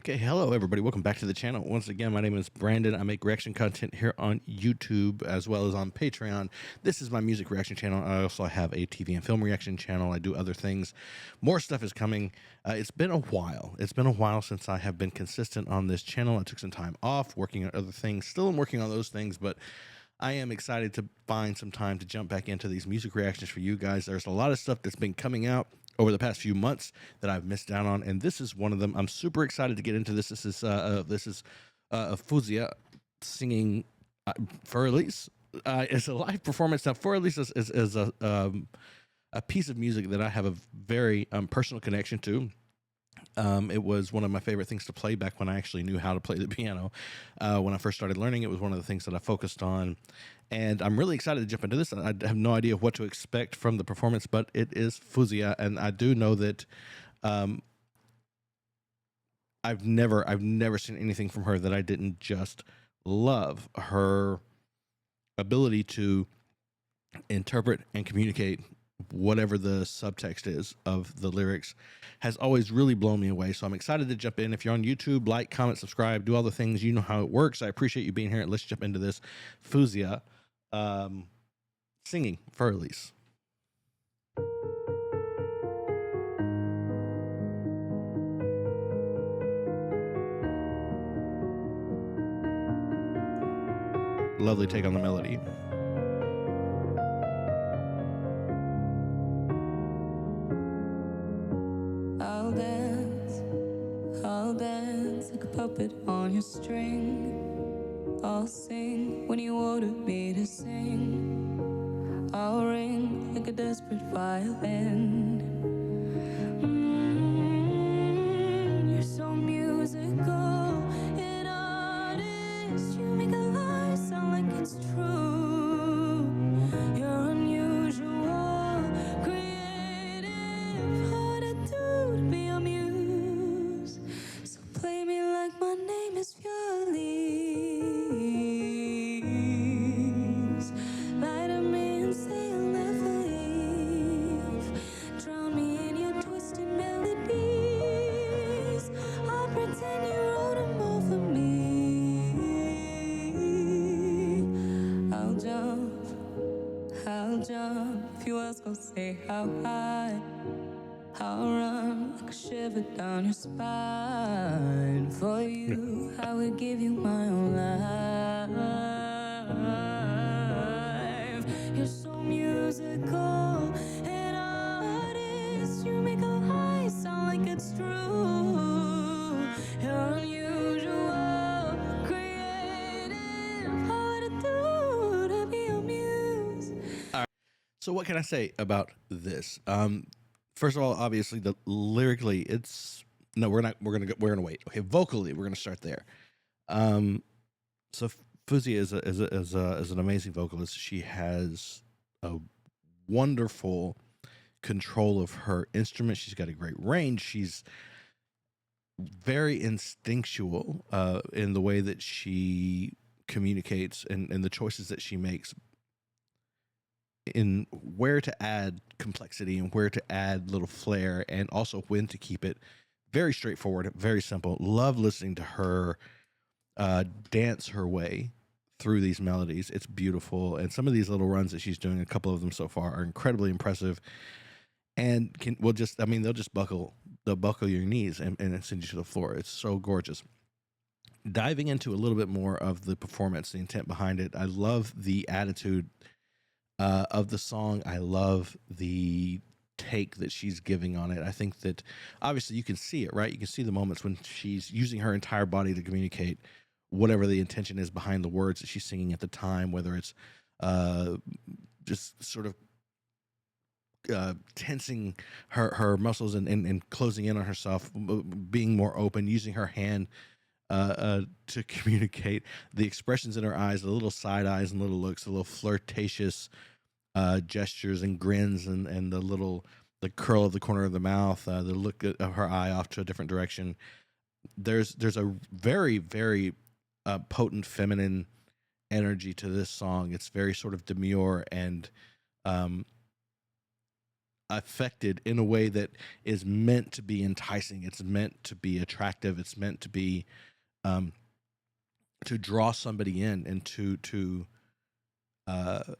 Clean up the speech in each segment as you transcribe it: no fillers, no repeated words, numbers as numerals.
Okay, hello everybody. Welcome back to the channel. Once again, my name is Brandon. I make reaction content here on YouTube as well as on Patreon. This is my music reaction channel. I also have a TV and film reaction channel. I do other things. More stuff is coming. It's been a while. It's been a while since I have been consistent on this channel. I took some time off working on other things. Still am working on those things, but I am excited to find some time to jump back into these music reactions for you guys. There's a lot of stuff that's been coming out over the past few months that I've missed out on, and this is one of them. I'm super excited to get into this. This is Faouzia singing for Elise. It's a live performance. Now, for Elise is a piece of music that I have a very personal connection to. It was one of my favorite things to play back when I actually knew how to play the piano. When I first started learning, it was one of the things that I focused on. And I'm really excited to jump into this. I have no idea what to expect from the performance, but it is Faouzia, and I do know that I've never seen anything from her that I didn't just love. Her ability to interpret and communicate whatever the subtext is of the lyrics has always really blown me away. So I'm excited to jump in. If you're on YouTube, like, comment, subscribe, do all the things. You know how it works. I appreciate you being here. Let's jump into this. Faouzia singing for Elise. Lovely take on the melody. I'll dance like a puppet on your string. I'll sing when you order me to sing. I'll ring like a desperate violin. You're so musical, an artist. You make a lie sound like it's true. You're unusual, creative, hard to do to be amused. So play me like my name is Elise. Lie to me and say you'll never leave. Drown me in your twisted melodies. I'll pretend you wrote them over me. I'll jump. If you ask, I'll say how high. I'll run like a shiver down your spine. For you, I would give you my own life. You're so musical, an artist. You make a lie sound like it's true. You're unusual, creative, hard to do to be amused. So what can I say about this? First of all, obviously, the lyrically, it's no, we're not. We're gonna wait. Okay, vocally, we're gonna start there. So Faouzia is an amazing vocalist. She has a wonderful control of her instrument. She's got a great range. She's very instinctual in the way that she communicates and the choices that she makes in where to add complexity and where to add little flair, and also when to keep it very straightforward, very simple. Love listening to her dance her way through these melodies. It's beautiful, and some of these little runs that she's doing, a couple of them so far, are incredibly impressive, and they'll buckle your knees and send you to the floor. It's so gorgeous. Diving into a little bit more of the performance, the intent behind it, I love the attitude of the song. I love the take that she's giving on it. I think that obviously you can see it, right? You can see the moments when she's using her entire body to communicate whatever the intention is behind the words that she's singing at the time, whether it's just sort of tensing her muscles and closing in on herself, being more open, using her hand to communicate, the expressions in her eyes, the little side eyes and little looks, the little flirtatious gestures and grins, and the curl of the corner of the mouth, the look of her eye off to a different direction. There's a very, very potent feminine energy to this song. It's very sort of demure, and affected in a way that is meant to be enticing. It's meant to be attractive. It's meant to be um, to draw somebody in and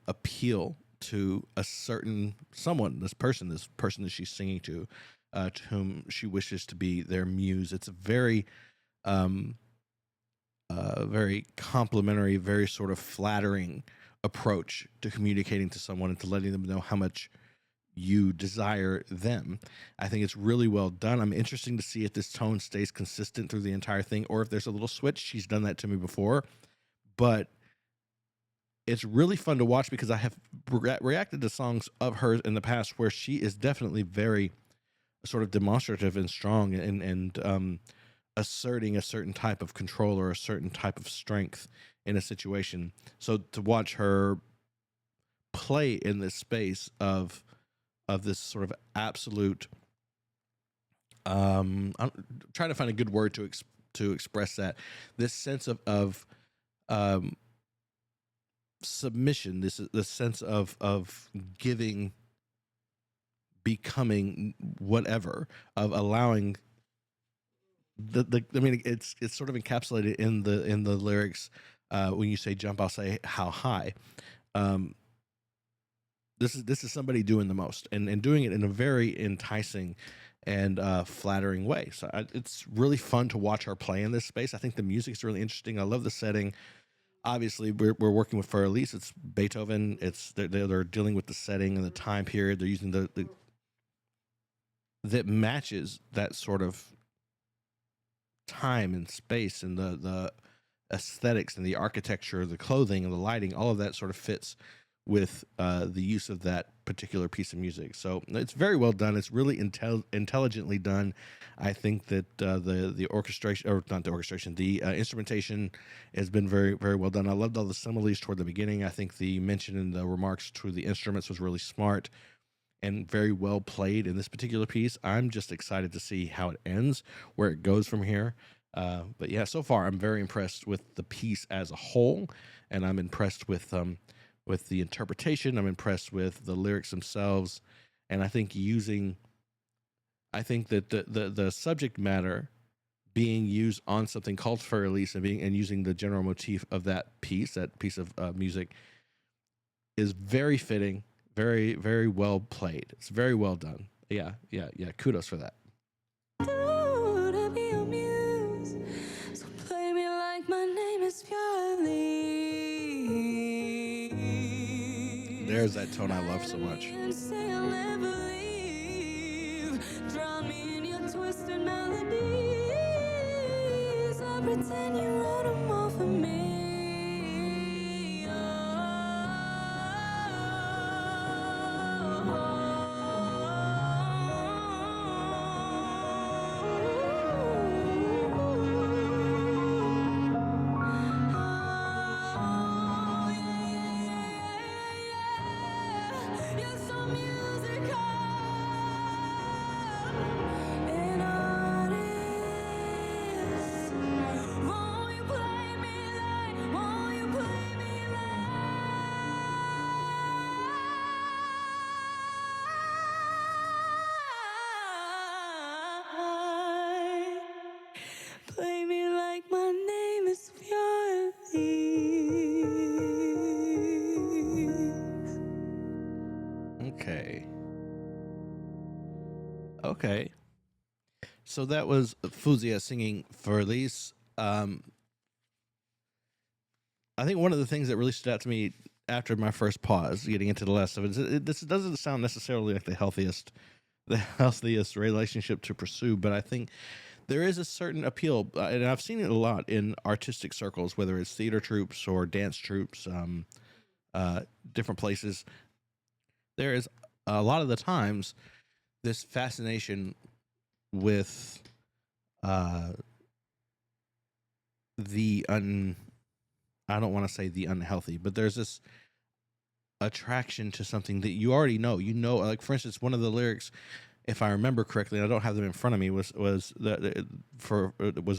appeal to a certain someone, this person that she's singing to whom she wishes to be their muse. It's a um, very complimentary, very sort of flattering approach to communicating to someone and to letting them know how much you desire them. I think it's really well done. I'm interested to see if this tone stays consistent through the entire thing or if there's a little switch. She's done that to me before, but it's really fun to watch because I have reacted to songs of hers in the past where she is definitely very sort of demonstrative and strong and asserting a certain type of control or a certain type of strength in a situation. So to watch her play in this space of this sort of absolute I'm trying to find a good word to express that, this sense of um submission, this sense of giving, becoming, whatever, of allowing the I mean, it's sort of encapsulated in the lyrics. When you say jump, I'll say how high. um this is somebody doing the most and doing it in a very enticing and flattering way. So it's really fun to watch her play in this space. I think the music's really interesting. I love the setting. Obviously, we're working with, for Elise, it's Beethoven. It's they're dealing with the setting and the time period. They're using the that matches that sort of time and space and the aesthetics and the architecture, the clothing and the lighting. All of that sort of fits with the use of that particular piece of music. So it's very well done. It's really intelligently done. I think that the orchestration, or not the orchestration, the instrumentation has been very, very well done. I loved all the similes toward the beginning. I think the mention in the remarks to the instruments was really smart and very well played in this particular piece. I'm just excited to see how it ends, where it goes from here. But yeah, so far I'm very impressed with the piece as a whole, and I'm impressed with the interpretation. I'm impressed with the lyrics themselves, and I think that the subject matter being used on something called For Elise and using the general motif of that piece of music is very fitting, very, very well played. It's very well done. Yeah. Kudos for that. Dude, I be your muse. So play me like my name is Purely. There's that tone I love so much. And say I'll never leave. Drown me in your twisted melodies. I pretend you wrote them all for me. You're so musical, an artist. Won't you play me like? Won't you play me like? Play me like my name is Elise. Okay. So that was Faouzia singing For Elise. I think one of the things that really stood out to me after my first pause, getting into the last of it, is this doesn't sound necessarily like the healthiest relationship to pursue, but I think there is a certain appeal, and I've seen it a lot in artistic circles, whether it's theater troupes or dance troupes, different places. There is a lot of the times this fascination with the I don't want to say the unhealthy, but there's this attraction to something that you already know. You know, like for instance, one of the lyrics, if I remember correctly, and I don't have them in front of me, was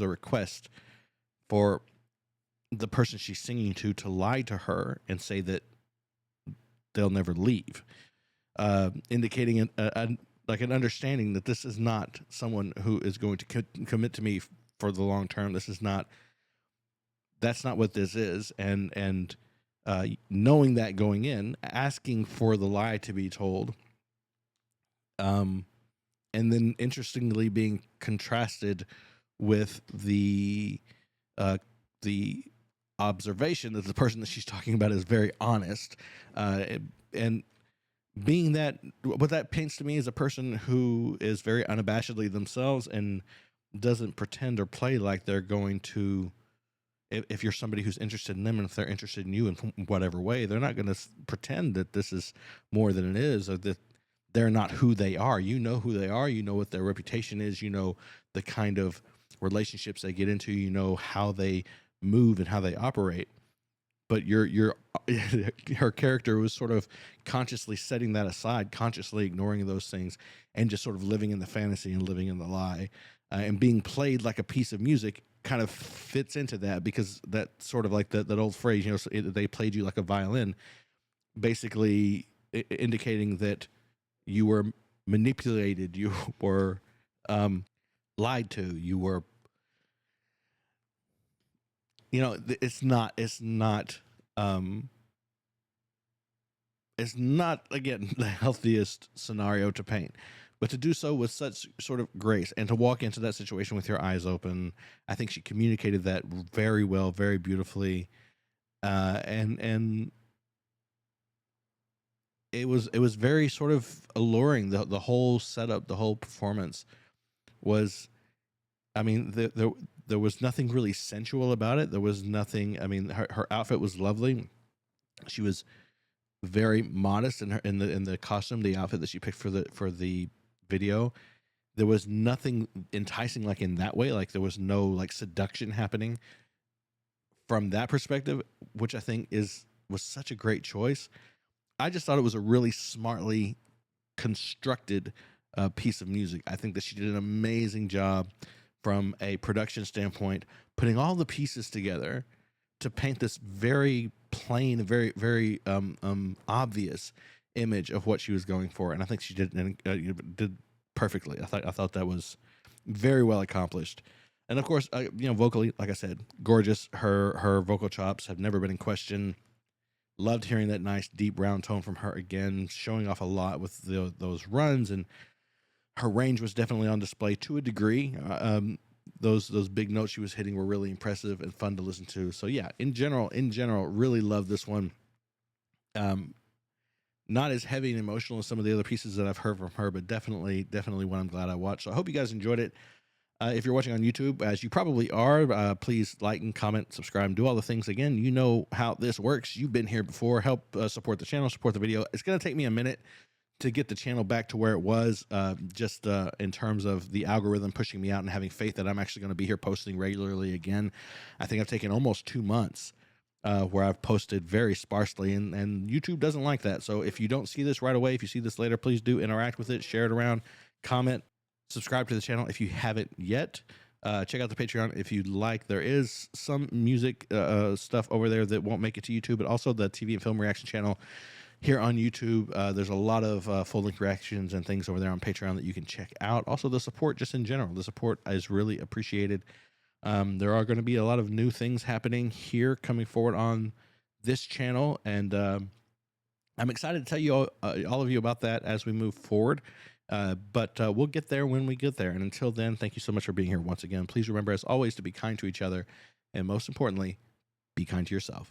a request for the person she's singing to lie to her and say that they'll never leave. indicating like an understanding that this is not someone who is going to commit to me for the long term. That's not what this is. And knowing that going in, asking for the lie to be told, and then interestingly being contrasted with the observation that the person that she's talking about is very honest, and being that, what that paints to me is a person who is very unabashedly themselves and doesn't pretend or play like they're going to, if you're somebody who's interested in them and if they're interested in you in whatever way, they're not going to pretend that this is more than it is, or that they're not who they are. You know who they are. You know what their reputation is. You know the kind of relationships they get into. You know how they move and how they operate. But her character was sort of consciously setting that aside, consciously ignoring those things, and just sort of living in the fantasy and living in the lie, and being played like a piece of music kind of fits into that, because that sort of like that old phrase, they played you like a violin, basically indicating that you were manipulated, you were lied to, you were, it's not again the healthiest scenario to paint, but to do so with such sort of grace and to walk into that situation with your eyes open, I think she communicated that very well, very beautifully, and it was very sort of alluring. The whole setup, the whole performance was, I mean, there was nothing really sensual about it. There was nothing. I mean, her outfit was lovely. She was very modest in the costume, the outfit that she picked for the video. There was nothing enticing like in that way. Like there was no like seduction happening from that perspective, which I think was such a great choice. I just thought it was a really smartly constructed piece of music. I think that she did an amazing job from a production standpoint, putting all the pieces together to paint this very plain, very, very obvious image of what she was going for. And I think she did perfectly. I thought that was very well accomplished. And of course, vocally, like I said, gorgeous. Her vocal chops have never been in question. Loved hearing that nice deep round tone from her again, showing off a lot with those runs, and her range was definitely on display to a degree. Those big notes she was hitting were really impressive and fun to listen to. So yeah, in general, really loved this one. Not as heavy and emotional as some of the other pieces that I've heard from her, but definitely one I'm glad I watched. So I hope you guys enjoyed it. If you're watching on YouTube, as you probably are, please like and comment, subscribe, and do all the things. Again, you know how this works. You've been here before. Help support the channel, support the video. It's going to take me a minute to get the channel back to where it was, just in terms of the algorithm pushing me out and having faith that I'm actually going to be here posting regularly again. I think I've taken almost 2 months where I've posted very sparsely, and YouTube doesn't like that. So if you don't see this right away, if you see this later, please do interact with it, share it around, comment, subscribe to the channel if you haven't yet. Check out the Patreon if you'd like. There is some music stuff over there that won't make it to YouTube, but also the TV and film reaction channel here on YouTube. There's a lot of full-length reactions and things over there on Patreon that you can check out. Also, the support just in general. The support is really appreciated. There are going to be a lot of new things happening here coming forward on this channel, and I'm excited to tell you all of you about that as we move forward. But we'll get there when we get there. And until then, thank you so much for being here once again. Please remember, as always, to be kind to each other, and most importantly, be kind to yourself.